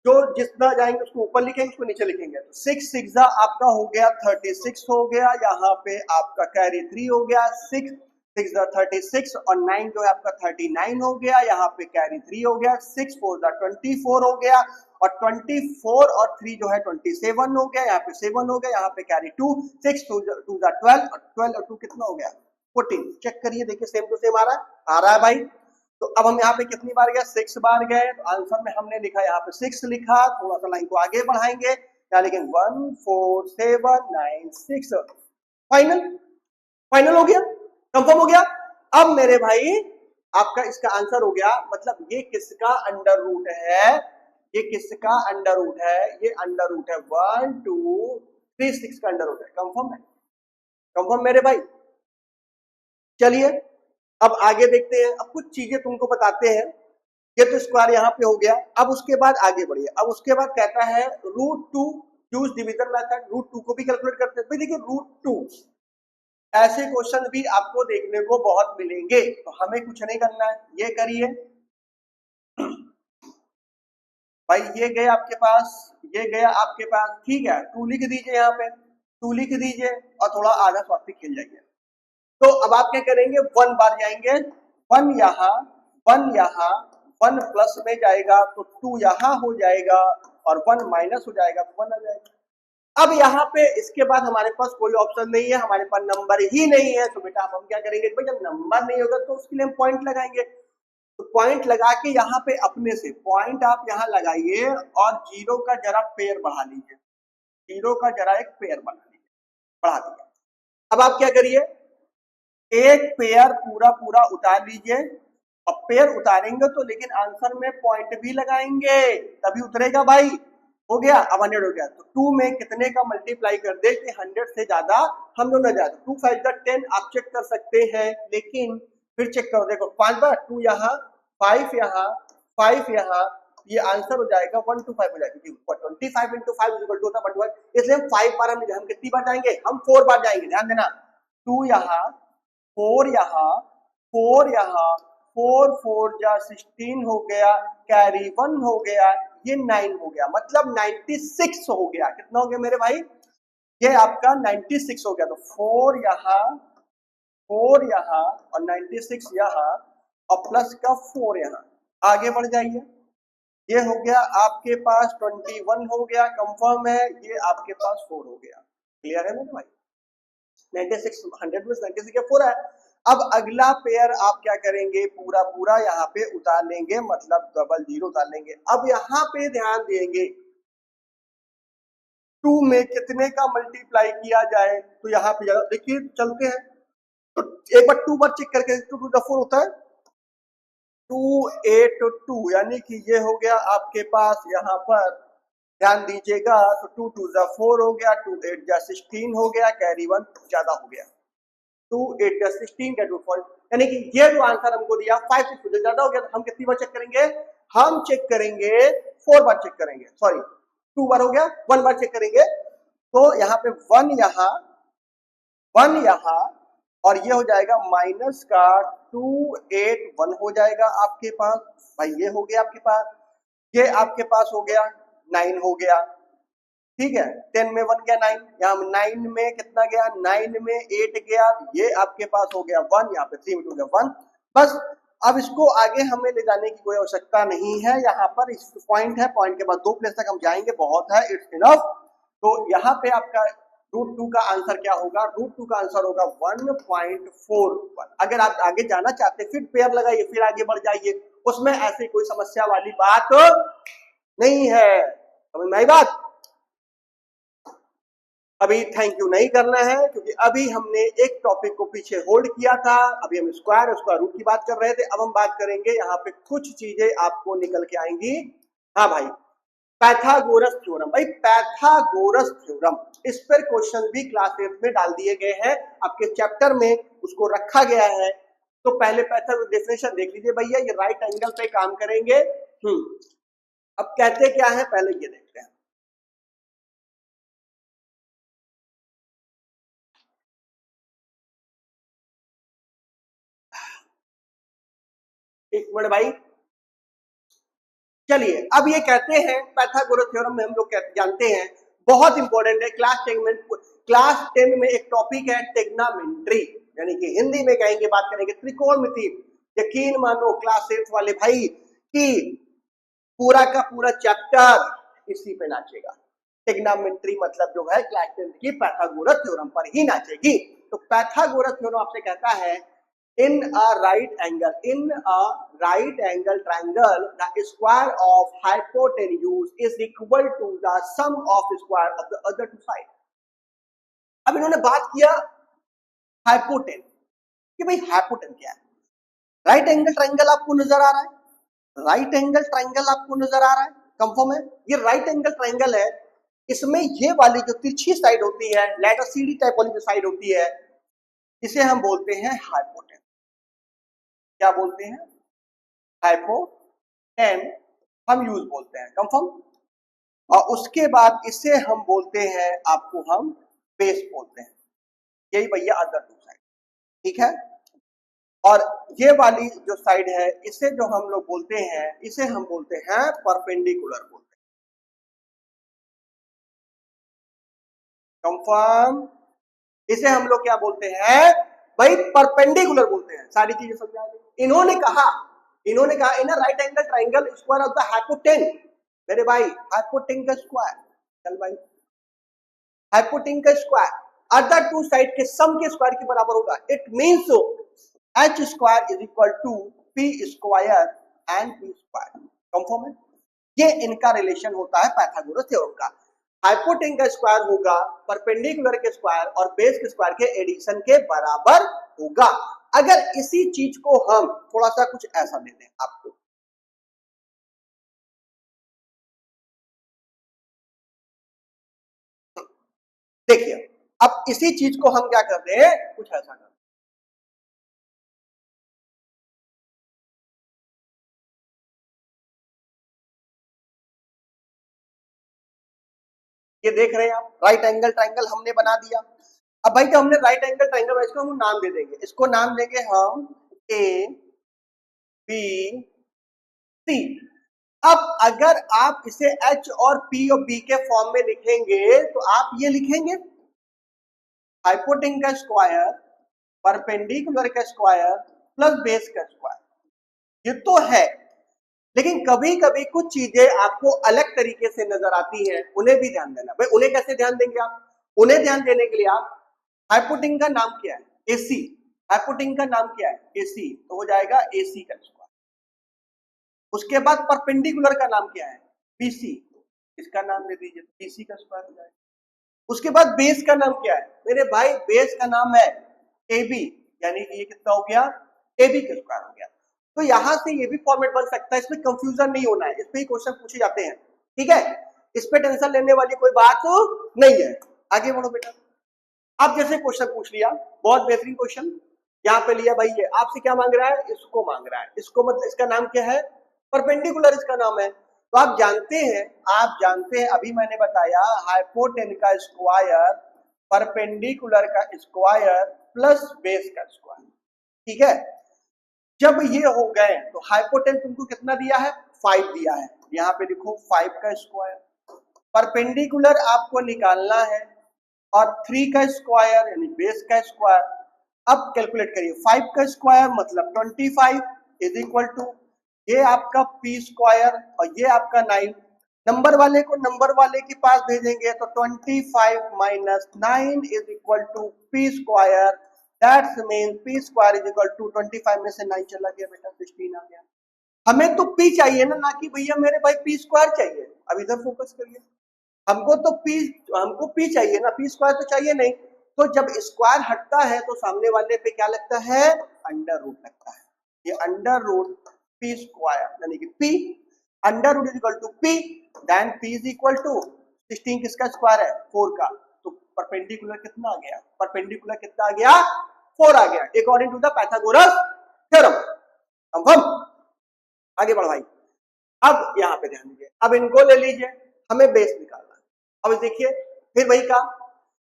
जो जितना जाएंगे उसको ऊपर लिखेंगे, उसको नीचे लिखेंगे, तो 6 6 आपका हो गया 36 हो गया, यहाँ पे आपका कैरी 3 हो गया, 6 6 36 और 9 जो है आपका 39 हो गया, यहाँ पे कैरी 3 हो गया, 6 4 24 हो गया और 24 और 3 जो है 27 हो गया, यहाँ पे 7 हो गया, यहाँ पे कैरी 2, 6 2 12 और 12 और 2 कितना हो गया 14। चेक करिए, देखिए सेम टू सेम आ रहा है भाई। तो अब हम यहाँ पे कितनी बार गए, 6 बार गए, तो आंसर में हमने लिखा यहाँ पे 6 लिखा, थोड़ा सा लाइन को आगे बढ़ाएंगे, क्या लिखेंगे 1 4 7 9 6, फाइनल, फाइनल हो गया, कंफर्म हो गया। अब मेरे भाई आपका इसका आंसर हो गया, मतलब ये किसका अंडर रूट है, ये किसका अंडर रूट है, ये अंडर रूट है 1 2 3 6 का अंडर रूट है, कंफर्म है, कंफर्म मेरे भाई। चलिए अब आगे देखते हैं, अब कुछ चीजें तुमको बताते हैं। ये तो स्क्वायर यहाँ पे हो गया, अब उसके बाद आगे बढ़िए। अब उसके बाद कहता है √2 यूज डिवीजन मेथड, √2 को भी कैलकुलेट करते हैं। देखिए √2 ऐसे क्वेश्चन भी आपको देखने को बहुत मिलेंगे, तो हमें कुछ नहीं करना है, ये करिए भाई, ये गए आपके पास, ये गया आपके पास, ठीक है, 2 लिख दीजिए, यहाँ पे 2 लिख दीजिए और थोड़ा आधा स्वास्थ्य खेल जाइए। तो अब आप क्या करेंगे, 1 बार जाएंगे, 1 यहाँ 1 यहाँ, 1 प्लस में जाएगा तो 2 यहाँ हो जाएगा और 1 माइनस हो जाएगा तो 1 आ जाएगा। अब यहाँ पे इसके बाद हमारे पास कोई ऑप्शन नहीं है, हमारे पास नंबर ही नहीं है, तो बेटा हम क्या करेंगे, भाई जब नंबर नहीं होगा तो उसके लिए हम पॉइंट लगाएंगे। तो पॉइंट लगा के यहाँ पे अपने से पॉइंट आप यहाँ लगाइए और जीरो का जरा पेयर बढ़ा लीजिए, जीरो का जरा एक पेयर बना लीजिए, बढ़ा दिया। अब आप क्या करिए, एक पेयर पूरा पूरा उतार लीजिए, और पेयर उतारेंगे तो लेकिन आंसर में पॉइंट भी लगाएंगे तभी उतरेगा भाई। हो गया, अब 100 हो गया, तो 2 में कितने का मल्टीप्लाई कर दे कि 100 से ज्यादा हम लोग न जाए, 2 5 10 आप चेक कर सकते हैं, लेकिन फिर चेक करो, देखो 5 बार 2 यहाँ 5 यहाँ 5 यहाँ, ये आंसर हो जाएगा 125 हो जाएगा, 25 into 5 इक्वल टू होता है 125, इसलिए हम 5 बार हम कितनी बार जाएंगे, हम 4 बार जाएंगे, ध्यान देना, 2 यहाँ 4 यहाँ 4 यहाँ, 4 4 जा 16 हो गया, कैरी 1 हो गया, ये 9 हो गया, मतलब 96 हो गया। कितना हो गया मेरे भाई, ये आपका 96 हो गया। तो 4 यहाँ 4 यहाँ और 96 यहाँ और प्लस का 4 यहाँ, आगे बढ़ जाइए, ये हो गया आपके पास 21 हो गया, कंफर्म है, ये आपके पास 4 हो गया, क्लियर है मेरे भाई, 96 100 में 96 क्या 4 है। अब अगला पेयर आप क्या करेंगे, पूरा पूरा यहाँ पे उतार लेंगे, मतलब डबल जीरो उतार लेंगे। अब यहाँ पे ध्यान देंगे 2 में कितने का मल्टीप्लाई किया जाए, तो यहाँ पे देखिए चलते हैं, तो एक बार 2 बार चेक करके 2 2 4 होता है 2 8 2, यानी कि ये हो गया आपके पास यहाँ पर, ध्यान दीजिएगा, तो 2 2 4 हो गया, 2 8 16 हो गया, कैरी 1 ज्यादा हो गया, 2 8 16 का 2 यानी कि ये जो आंसर हमको दिया 5 6 से ज्यादा हो गया, तो हम कितनी बार चेक करेंगे, हम चेक करेंगे 4 बार चेक करेंगे, सॉरी 2 बार हो गया, 1 बार चेक करेंगे, तो यहाँ पे 1 यहाँ 1 यहाँ और ये हो जाएगा माइनस का 2 8 1 हो जाएगा आपके पास भाई, ये हो गया आपके पास, ये आपके पास हो गया 9 हो गया, ठीक है, 10 में 1 गया 9, यहाँ 9 में कितना गया, 9 में 8 गया, ये आपके पास हो गया 1, यहाँ पे 3 में 2 गया 1, बस। अब इसको आगे हमें ले जाने की कोई आवश्यकता नहीं है, यहाँ पर इस पॉइंट है, पॉइंट के बाद 2 प्लेस तक हम जाएंगे, बहुत है, इट्स इनफ। तो यहाँ पे आपका √2 का आंसर क्या होगा? √2 का आंसर होगा 1.41। अगर आप आगे जाना चाहते फिर पेयर लगाइए, फिर आगे बढ़ जाइए, उसमें ऐसी कोई समस्या वाली बात नहीं है। समझ में आई बात? अभी थैंक यू नहीं करना है, क्योंकि अभी हमने एक टॉपिक को पीछे होल्ड किया था। अभी हम स्क्वायर रूट की बात कर रहे थे। अब हम बात करेंगे, यहाँ पे कुछ चीजें आपको निकल के आएंगी। हाँ भाई, पैथागोरस थ्योरम। भाई पैथागोरस थ्योरम, इस पर क्वेश्चन भी क्लास 8 में डाल दिए गए हैं, आपके चैप्टर में उसको रखा गया है। तो पहले पैथागोरस डेफिनेशन देख लीजिए भैया, ये राइट एंगल पे काम करेंगे। अब कहते क्या है पहले ये देखते हैं। एक मिनट भाई, चलिए अब ये कहते हैं पाइथागोरस थ्योरम में हम लोग जानते हैं, बहुत इंपॉर्टेंट है। क्लास 10 में एक टॉपिक है टेग्नामेंट्री, यानी कि हिंदी में कहेंगे, बात करेंगे त्रिकोणमिति। यकीन मानो क्लास 8 वाले भाई कि पूरा का पूरा चैप्टर इसी पे नाचेगा। टेग्नामेंट्री मतलब जो है क्लास 10 की पाइथागोरस थ्योरम पर ही नाचेगी। तो पाइथागोरस थ्योरम आपसे कहता है in a right angle triangle, the square of hypotenuse is equal to the sum of square of the other two sides। अब इन्होंने बात किया हाइपोटेन कि भाई हाइपोटेन क्या है। राइट एंगल ट्रायंगल आपको नजर आ रहा है, राइट एंगल ट्रायंगल आपको नजर आ रहा है, कंफर्म है? ये राइट एंगल ट्रायंगल है, इसमें ये वाली जो तिरछी साइड होती है, लेटर सीडी टाइप वाली जो साइड होती है, इसे हम बोलते हैं हाइपोटेन। क्या बोलते हैं? हाइपोटेन हम यूज बोलते हैं, कंफर्म। और उसके बाद इसे हम बोलते हैं, आपको हम बेस बोलते हैं। यही भैया अदर टू साइड, ठीक है। और ये वाली जो साइड है, इसे जो हम लोग बोलते हैं, इसे हम बोलते हैं परपेंडिकुलर बोलते हैं, कंफर्म। इसे हम लोग क्या बोलते हैं भाई? परपेंडिकुलर बोलते हैं। सारी चीजें समझा दी। इन्होंने कहा in a right angle triangle square of the hypotenuse, मेरे भाई हाइपोटेन का स्क्वायर, चल भाई हाइपोटेन का स्क्वायर अदर टू साइड के सम के स्क्वायर के बराबर होगा। It means H square is equal to P square and P square, confirm है? ये इनका रिलेशन होता है पाइथागोरस थ्योरम का। हाइपोटेन का स्क्वायर होगा परपेंडिकुलर के स्क्वायर और बेस के स्क्वायर के एडिशन के बराबर होगा। अगर इसी चीज को हम थोड़ा सा कुछ ऐसा दे दें आपको, देखिए अब इसी चीज को हम क्या कर दें, कुछ ऐसा कर, ये देख रहे हैं आप, राइट एंगल ट्रायंगल हमने बना दिया। अब भाई, तो हमने राइट एंगल ट्रायंगल, इसको हम नाम दे देंगे, इसको नाम देंगे हम ए बी सी। अब अगर आप इसे एच और पी और बी के फॉर्म में लिखेंगे तो आप ये लिखेंगे हाइपोटेन का स्क्वायर परपेंडिकुलर का स्क्वायर प्लस बेस का स्क्वायर। ये तो है, लेकिन कभी कभी कुछ चीजें आपको अलग तरीके से नजर आती हैं, उन्हें भी ध्यान देना। भाई उन्हें कैसे ध्यान देंगे आप? उन्हें ध्यान देने के लिए आप, हाइपोटेन का नाम क्या है? एसी। हाइपोटेन का नाम क्या है? एसी, तो हो जाएगा एसी का स्क्वायर। उसके बाद परपेंडिकुलर का नाम क्या है? बीसी, इसका नाम दे दीजिए, बीसी का स्क्वायर हो जाएगा। उसके बाद बेस का नाम क्या है? मेरे भाई बेस का नाम है एबी, यानी कि ये कितना हो गया? एबी का स्क्वायर हो गया। तो यहां से ये भी फॉर्मेट बन सकता है, इसमें कंफ्यूजन नहीं होना है, इस पे ही क्वेश्चन पूछे जाते हैं, ठीक है। इस पे टेंशन लेने वाली कोई बात नहीं है। आगे बढ़ो बेटा। अब जैसे क्वेश्चन पूछ लिया, बहुत बेहतरीन क्वेश्चन यहाँ पे लिया भाई, ये आपसे क्या मांग रहा है? इसको मांग रहा है। इसको मतलब इसका नाम क्या है? परपेंडिकुलर इसका नाम है। तो आप जानते हैं अभी मैंने बताया हाइपोटेन का स्क्वायर परपेंडिकुलर का स्क्वायर प्लस बेस का स्क्वायर, ठीक है। जब ये हो गए तो हाइपोटेन तुमको कितना दिया है? 5 दिया है, यहाँ पे लिखो 5 का स्क्वायर। परपेंडिकुलर आपको निकालना है और 3 का स्क्वायर यानी बेस का स्क्वायर। अब कैलकुलेट करिए, 5 का स्क्वायर मतलब 25 इज इक्वल टू ये आपका पी स्क्वायर और ये आपका 9, नंबर वाले को नंबर वाले के पास भेजेंगे तो 25 minus 9 is equal to P square, that's mean P square is equal to 25 में से 9 चला गया बेटा 16 आ गया। हमें तो पी चाहिए ना कि भैया मेरे भाई पी स्क्वायर चाहिए। अब इधर फोकस करिए, हमको पी चाहिए ना, पी स्क्वायर तो चाहिए नहीं। तो जब स्क्वायर हटता है तो सामने वाले पे क्या लगता है, अंडर रूट लगता है। ये अंडर रूट पी स्क्वायर यानी कि P under root is equal to P, then P is equal to 16 किसका स्क्वायर है 4 का, तो परपेंडिकुलर कितना आ गया, परपेंडिकुलर कितना आ गया 4 आ गया according to the Pythagoras theorem. Confirm, आगे बढ़ भाई। अब यहाँ पे ध्यान दीजिए, अब इनको ले लीजिए, हमें बेस निकालना है। अब देखिए फिर वही काम,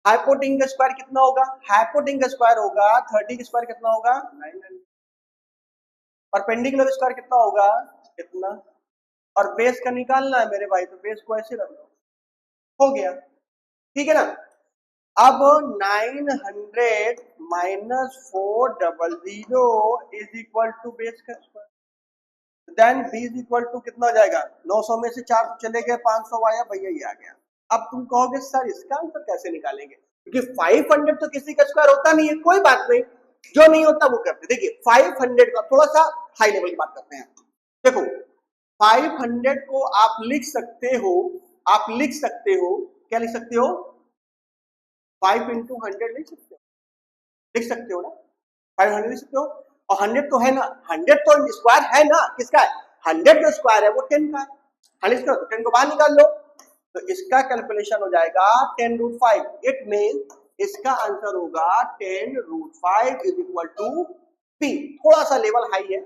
हाइपोटेन्यूज का स्क्वायर कितना होगा, हाइपोटेन्यूज का स्क्वायर होगा 30 का स्क्वायर कितना होगा 900, परपेंडिकुलर का स्क्वायर कितना होगा कितना, और बेस का निकालना है मेरे भाई, तो बेस को ऐसे रख लो, हो गया, ठीक है ना। अब 900 minus 400 is equal to base का square, then b is equal to कितना हो जाएगा 900 में से 4 तो चले गए 500 आया भैया ये आ गया। अब तुम कहोगे सर इसका आंसर कैसे निकालेंगे, क्योंकि 500 तो किसी का स्क्वायर होता नहीं है, कोई बात नहीं, जो नहीं होता वो करते। देखिए 500 का थोड़ा सा हाई लेवल की बात करते हैं। देखो 500 को आप लिख सकते हो, आप लिख सकते हो, क्या लिख सकते हो 5 इंटू 100 लिख सकते हो, लिख सकते हो ना 500 लिख सकते हो, और 100 तो है ना, 100 तो स्क्वायर है ना, किसका है 100 का स्क्वायर है वो 10 का है, 100 का, तो 10 को बाहर निकाल लो, तो इसका कैलकुलेशन हो जाएगा 10 रूट 5, इट मीन इसका आंसर होगा 10 root 5 is equal to P. थोड़ा सा लेवल हाई है,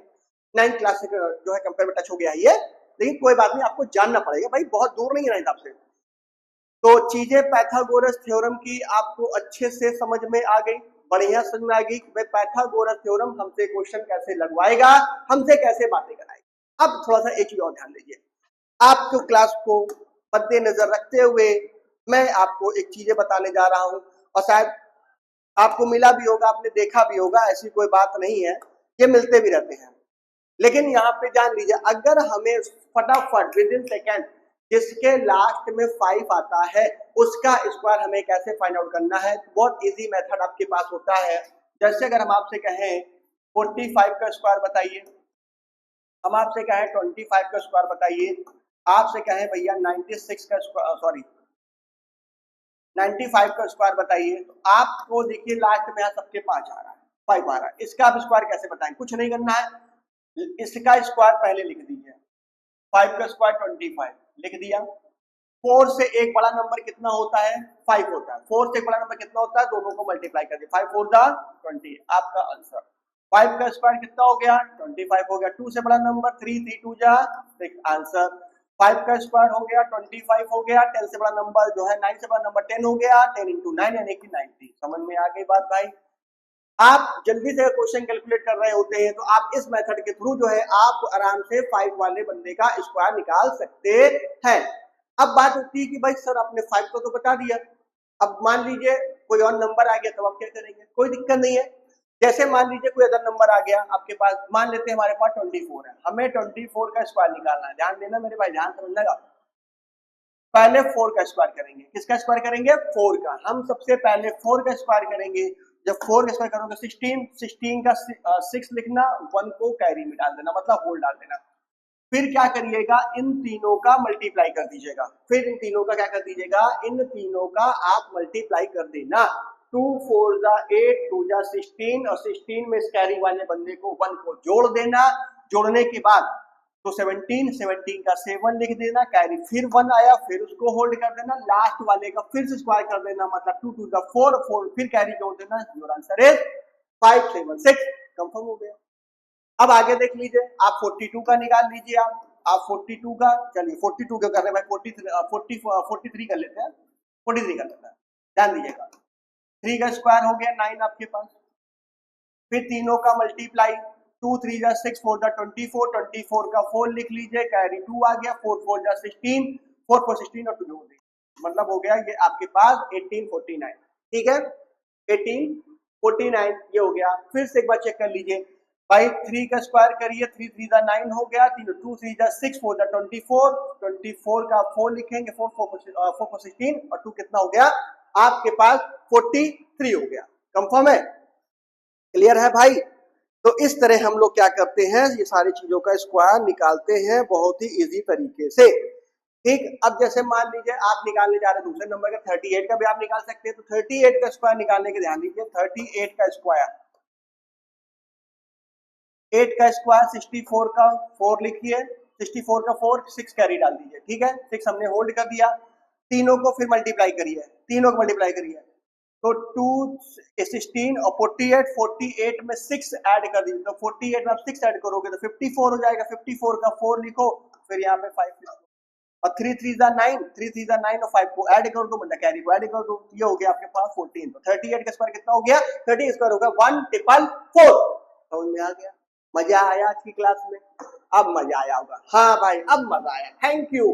9th क्लास से जो है कंपेयर में टच हो गया है ये, लेकिन कोई बात नहीं, आपको जानना पड़ेगा भाई, बहुत दूर नहीं है 9th आपसे। तो चीजें पाइथागोरस थ्योरम की आपको अच्छे से समझ में आ गई, बढ़िया समझ में आ गई कि भाई पाइथागोरस थ्योरम हमसे क्वेश्चन कैसे लगवाएगा, हमसे कैसे बातें कराएगा। अब थोड़ा सा एक चीज और ध्यान दीजिए, आपको क्लास को मद्देनजर रखते हुए मैं आपको एक चीजें बताने जा रहा हूं, और शायद आपको मिला भी होगा, आपने देखा भी होगा, ऐसी कोई बात नहीं है, ये मिलते भी रहते हैं। लेकिन यहाँ पे जान लीजिए, अगर हमें फटाफट विद इन सेकेंड जिसके लास्ट में 5 आता है उसका स्क्वायर हमें कैसे फाइंड आउट करना है, बहुत इजी मेथड आपके पास होता है। जैसे अगर हम आपसे कहें 45 का स्क्वायर बताइए, हम आपसे कहें 25 का स्क्वायर बताइए, आपसे कहें भैया 96 का स्क्वायर, सॉरी 95 का स्क्वायर बताइए, तो आपको देखिए लास्ट में सबके 5 आ रहा है, 5 आ रहा है, इसका आप स्क्वायर कैसे बताएं, कुछ नहीं करना है, इसका स्क्वायर पहले लिख दीजिए, 5 का स्क्वायर 25 लिख दिया, 4 से एक बड़ा नंबर कितना होता है 5 होता है, 4 से एक बड़ा नंबर कितना होता है, दोनों को मल्टीप्लाई कर दिया, 5 4 दा 20, आपका आंसर 5 का स्क्वायर कितना हो गया 25 हो गया, 2 से बड़ा नंबर 3 3 2 जा 6, आंसर 5 का स्क्वायर हो गया 25 हो गया, 10 से बड़ा नंबर जो है 9 से बड़ा नंबर 10 हो गया, 10 इंटू 9 यानी कि 90। समझ में आ गई बात भाई। आप जल्दी से क्वेश्चन कैलकुलेट कर रहे होते हैं तो आप इस मेथड के थ्रू जो है आप आराम से 5 वाले बंदे का स्क्वायर निकाल सकते हैं। अब बात होती है कि भाई सर आपने 5 को तो बता दिया, अब मान लीजिए कोई और नंबर आ गया, तब आप क्या करेंगे, कोई दिक्कत नहीं है। जैसे मान लीजिए कोई अदर नंबर आ गया आपके पास, मान लेते हैं हमारे पास 24 है, हमें 24 का स्क्वायर निकालना है, ध्यान देना मेरे भाई, ध्यान समझना। पहले 4 का स्क्वायर करेंगे, किसका स्क्वायर करेंगे 4 का, हम सबसे पहले 4 का स्क्वायर करेंगे, जब 4 का स्क्वायर करोगे 16 का 6 लिखना, 1 को कैरी में डाल देना, मतलब होल डाल देना, फिर क्या करिएगा इन तीनों का मल्टीप्लाई कर दीजिएगा, फिर इन तीनों का क्या कर दीजिएगा, इन तीनों का आप मल्टीप्लाई कर देना, 2 4 जा 8 2 जा 16, और 16 में इस कैरी वाले बंदे को 1 को जोड़ देना, जोड़ने के बाद तो 17 का 7 लिख देना, कैरी फिर 1 आया, फिर उसको होल्ड कर देना, लास्ट वाले का फिर से स्क्वायर कर देना, मतलब 2 2 जा 4 4 फिर कैरी जोड़ देना, योर आंसर इज 576। कंफर्म हो गया। अब आगे देख लीजिए, आप 42 का निकाल लीजिए, आप 42 का, चलिए 42 का कर रहे हैं भाई, 43 कर लेते हैं, 43 कर लेते हैं, ध्यान दीजिएगा, 3 का स्क्वायर हो गया 9 आपके पास, फिर तीनों का मल्टीप्लाई, 2 3 जा 6 4 जा 24, 24 का 4 लिख लीजिए, कैरी 2 आ गया, 4 4 जा 16, 4 4 16 और 2 जोड़ दीजिए, मतलब हो गया ये आपके पास 1849। ठीक है, 1849 ये हो गया। फिर से एक बार चेक कर लीजिए, भाई 3 का स्क्वायर करिए, 3 3 जा 9 हो गया, 2 3 जा 6 4 जा 24, 24 का 4 लिखेंगे, 4 4 16 और 2 कितना हो गया आपके पास 43 हो गया। कंफर्म है, क्लियर है भाई। तो इस तरह हम लोग क्या करते हैं, ये सारी चीजों का स्क्वायर निकालते हैं बहुत ही इजी तरीके से। ठीक, अब जैसे मान लीजिए आप निकालने जा रहे हैं दूसरे नंबर का 38 का भी आप निकाल सकते हैं, तो 38 का स्क्वायर निकालने के ध्यान दीजिए, 38 का स्क्वायर, 8 का स्क्वायर 64 का 4 लिखिए, 64 का 4 6 कैरी डाल दीजिए, ठीक है, 6 हमने होल्ड कर दिया, तीनों को फिर मल्टीप्लाई करिए, तीनों को मल्टीप्लाई करिए, तो 2 16 और 48, 48 में 6 ऐड कर दीजिए, तो 48 में आप 6 ऐड करोगे तो 54 हो जाएगा, 54 का 4 लिखो, फिर यहाँ पे 5 लिखो, और 3 3 जा 9, 3 3 जा 9 और 5 को ऐड कर दो, मतलब कैरी को ऐड कर दो, ये हो गया आपके पास 14। तो 38 का स्क्वायर कितना हो गया, 30 स्क्वायर होगा 1444। समझ में आ गया, मजा आया आज की क्लास में, अब मजा आया होगा, हाँ भाई अब मजा आया, थैंक यू।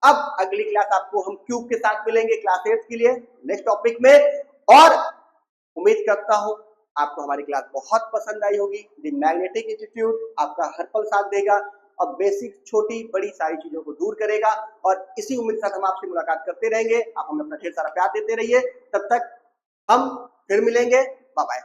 अब अगली क्लास आपको हम क्यूब के साथ मिलेंगे क्लास 8 के लिए नेक्स्ट टॉपिक में, और उम्मीद करता हूं आपको हमारी क्लास बहुत पसंद आई होगी। द मैग्नेटिक इंस्टीट्यूट आपका हर पल साथ देगा और बेसिक छोटी बड़ी सारी चीजों को दूर करेगा, और इसी उम्मीद के साथ हम आपसे मुलाकात करते रहेंगे। आप हमें अपना ढेर सारा प्यार देते रहिए, तब तक हम फिर मिलेंगे, बाय बाय।